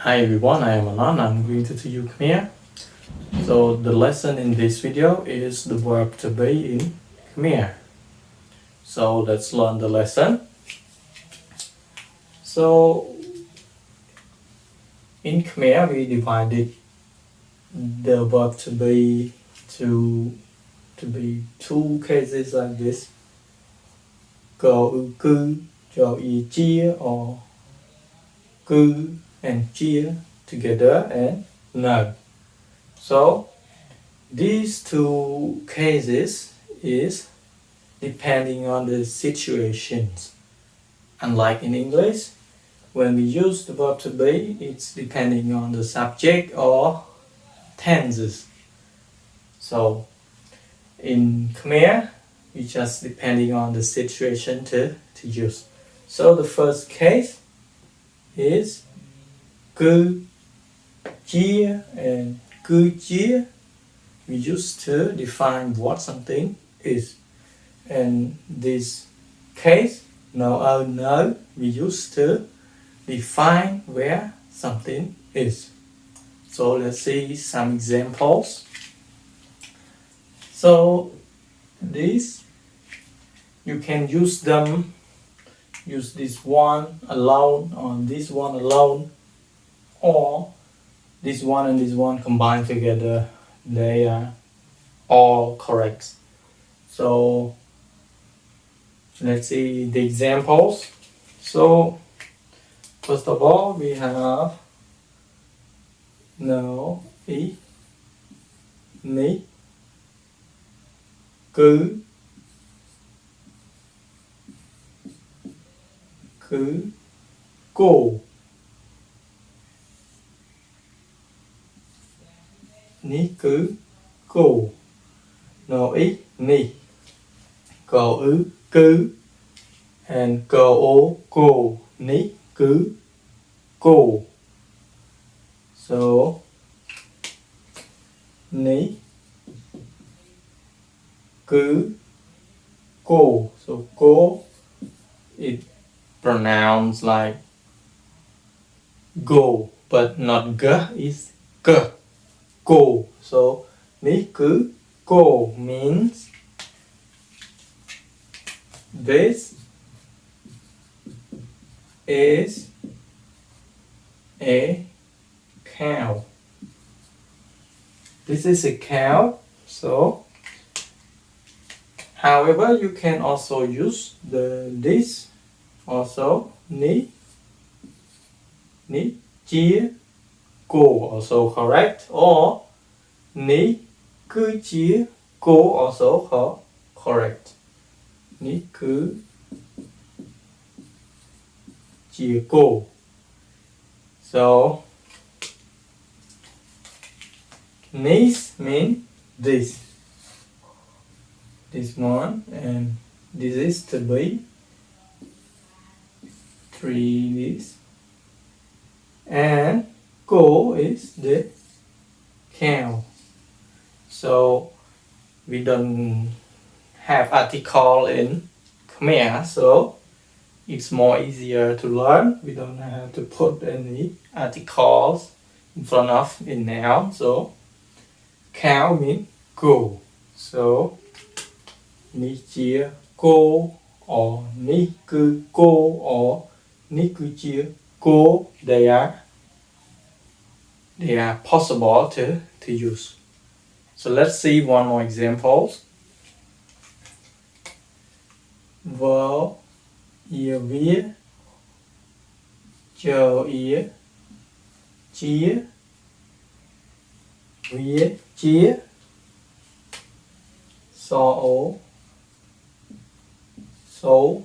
Hi everyone, I am Anan. I'm going to teach you Khmer. So the lesson in this video is the verb to be in Khmer. So let's learn the lesson. So in Khmer we divided the verb to be to be two cases like this. Go ư cư, cho y chia, or cư and chia together and no. So these two cases is depending on the situations. Unlike in English, when we use the verb to be, it's depending on the subject or tenses. So in Khmer, we just depending on the situation to use. So the first case is cư chia and cư chia. We use to define what something is. And this case, no, we use to define where something is. So let's see some examples. So these, you can use them, use this one alone or this one alone, or this one and this one combined together. They are all correct. So let's see the examples. So first of all, we have no, ý, ní, cứ, cô, ní, cứ, cô, no, ý, ní, cô, ư, cứ, and cô, ô, cô, ní, cứ, cô. So ní, cứ, cô. So cô, it pronounced like go, but not g, is k, cô. So ní, cứ, cô means this is a cow. This is a cow. So however, you can also use this also ní, chia, cô also correct, or ní, cứ, chia, cô also correct. Ní, cứ, chia, cô. So this mean this one, and this is to be 3 this, and cô is the cow. So we don't have article in Khmer, so it's more easier to learn. We don't have to put any articles in front of in noun. So cow means cô. So ní, chia, cô, or ní, cứ, cô, or ní, cứ, chia, cô, they are possible to use. So let's see one more example. Vợ, ia, vía, chờ, ia, chia, vía, chia, so, ố, số,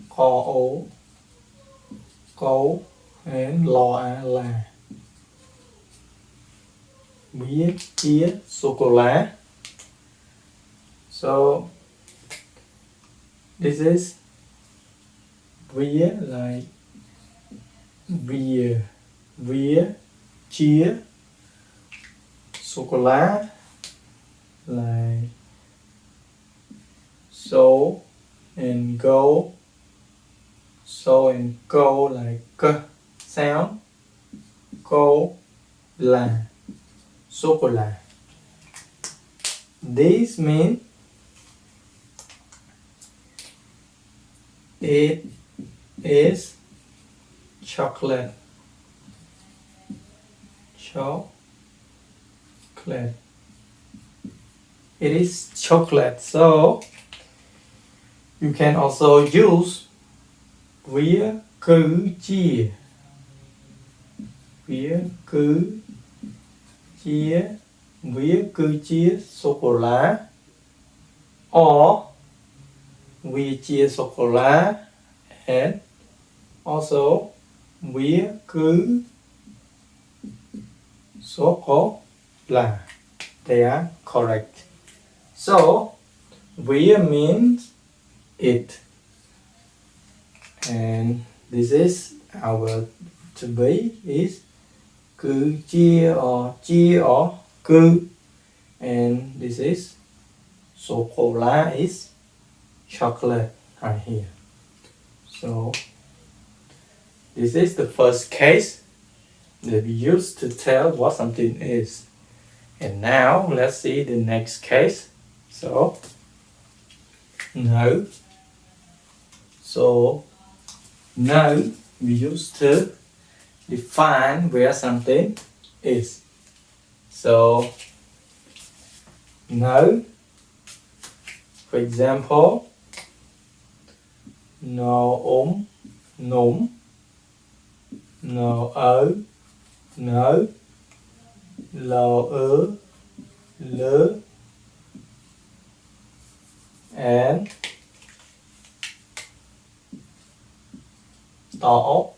kho, ố, cấu, and lo, là. Vía, chia, sô-cô-la. So this is vía, like vía, chia, sô-cô-la, like so and go, so and go, like k sound. chocolate. This means it is chocolate. It is chocolate. So you can also use vía cứ chia. Vía cứ chia sô-cô-la, or vía chia sô-cô-la, and also vía cứ sô-cô-la. They are correct. So vía means it, and this is our to be is cứ chia or cứ, and this is sô-cô-la is chocolate right here. So this is the first case that we use to tell what something is. And now let's see the next case. So no. So no we use to define where something is. So no, for example, no num, no no, lo lơ, and tỏ.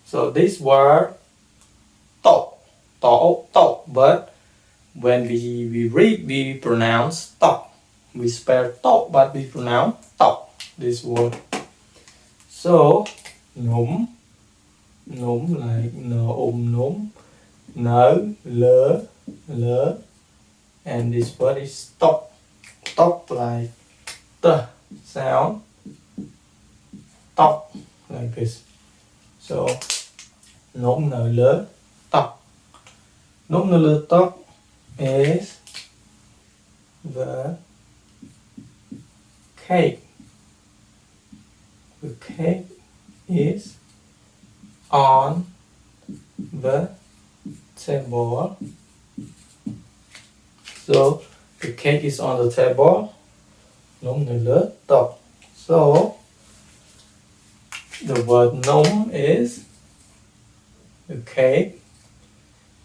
So this word tỏ, but when we read, we pronounce tỏ. We spell tỏ, but we pronounce tỏ, this word. So num like no num, no lơ, and this word is tỏ like the sound, tỏ like this. So num no lơ tỏ. Num no lơ tỏ is the cake. The cake is on the table. So the cake is on the table. Num no lơ tỏ. So the word num is the cake.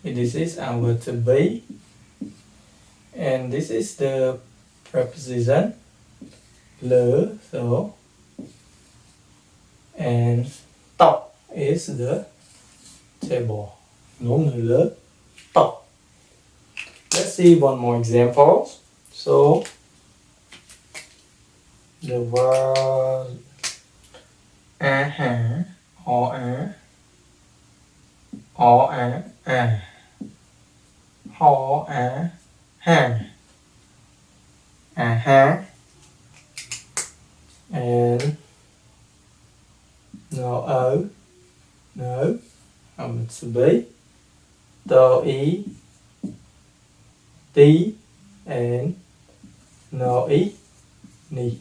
This is our to be, and this is the preposition le. So and tỏ is the table. Num no lơ tỏ. Let's see one more example. So the word or and no to be, to tí, and no ni.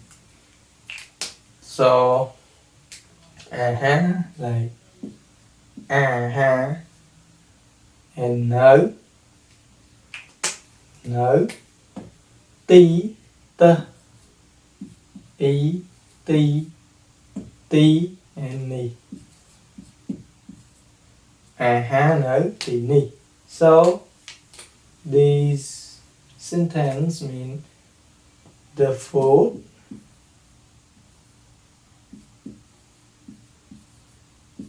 So like and no tí, tí, and ni. No tí, ni. So these sentence mean the food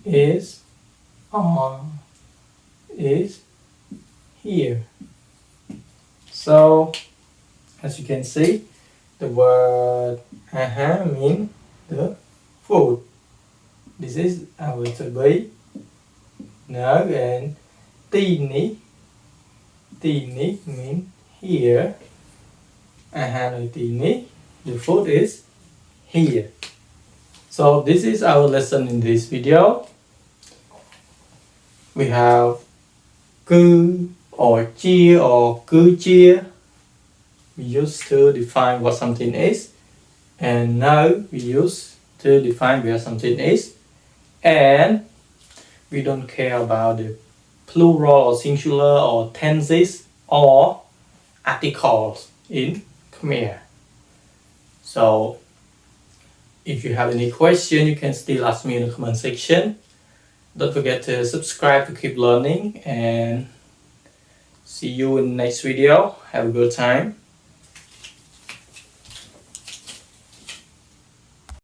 is here. So as you can see, the word mean the food. This is our to be. No, and tí ni mean here. No tí ni, the food is here. So this is our lesson in this video. we have cứ or chia or cứ chia. We use to define what something is, and now we use to define where something is, and we don't care about the plural or singular or tenses or articles in Khmer. So if you have any question, you can still ask me in the comment section. Don't forget to subscribe to keep learning, and see you in the next video. Have a good time.